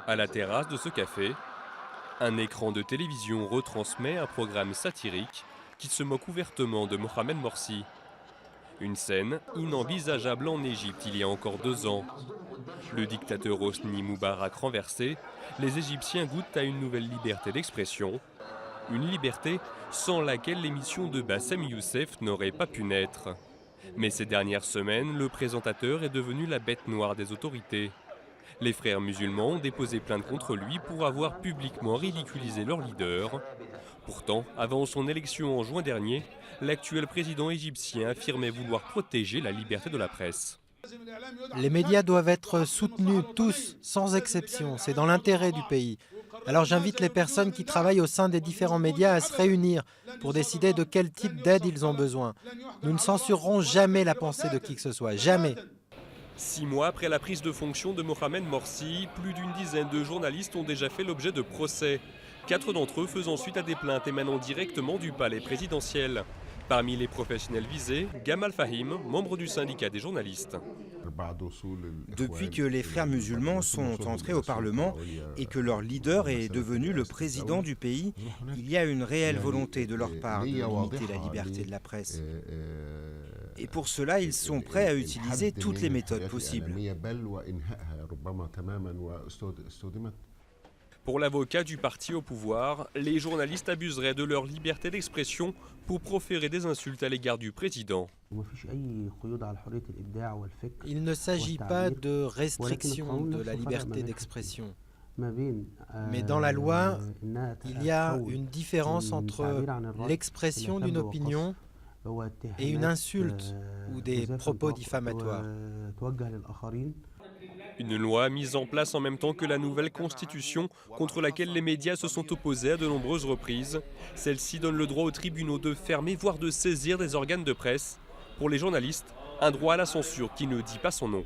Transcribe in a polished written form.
À la terrasse de ce café, un écran de télévision retransmet un programme satirique qui se moque ouvertement de Mohamed Morsi. Une scène inenvisageable en Égypte il y a encore 2 ans. Le dictateur Hosni Moubarak renversé, les Égyptiens goûtent à une nouvelle liberté d'expression. Une liberté sans laquelle l'émission de Bassem Youssef n'aurait pas pu naître. Mais ces dernières semaines, le présentateur est devenu la bête noire des autorités. Les frères musulmans ont déposé plainte contre lui pour avoir publiquement ridiculisé leur leader. Pourtant, avant son élection en juin dernier, l'actuel président égyptien affirmait vouloir protéger la liberté de la presse. Les médias doivent être soutenus, tous, sans exception. C'est dans l'intérêt du pays. Alors j'invite les personnes qui travaillent au sein des différents médias à se réunir pour décider de quel type d'aide ils ont besoin. Nous ne censurerons jamais la pensée de qui que ce soit, jamais. 6 mois après la prise de fonction de Mohamed Morsi, plus d'une dizaine de journalistes ont déjà fait l'objet de procès. 4 d'entre eux faisant suite à des plaintes émanant directement du palais présidentiel. Parmi les professionnels visés, Gamal Fahim, membre du syndicat des journalistes. Depuis que les frères musulmans sont entrés au Parlement et que leur leader est devenu le président du pays, il y a une réelle volonté de leur part de limiter la liberté de la presse. Et pour cela, ils sont prêts à utiliser toutes les méthodes possibles. Pour l'avocat du parti au pouvoir, les journalistes abuseraient de leur liberté d'expression pour proférer des insultes à l'égard du président. Il ne s'agit pas de restriction de la liberté d'expression. Mais dans la loi, il y a une différence entre l'expression d'une opinion et une insulte ou des propos diffamatoires. Une loi mise en place en même temps que la nouvelle constitution contre laquelle les médias se sont opposés à de nombreuses reprises. Celle-ci donne le droit aux tribunaux de fermer, voire de saisir des organes de presse. Pour les journalistes, un droit à la censure qui ne dit pas son nom.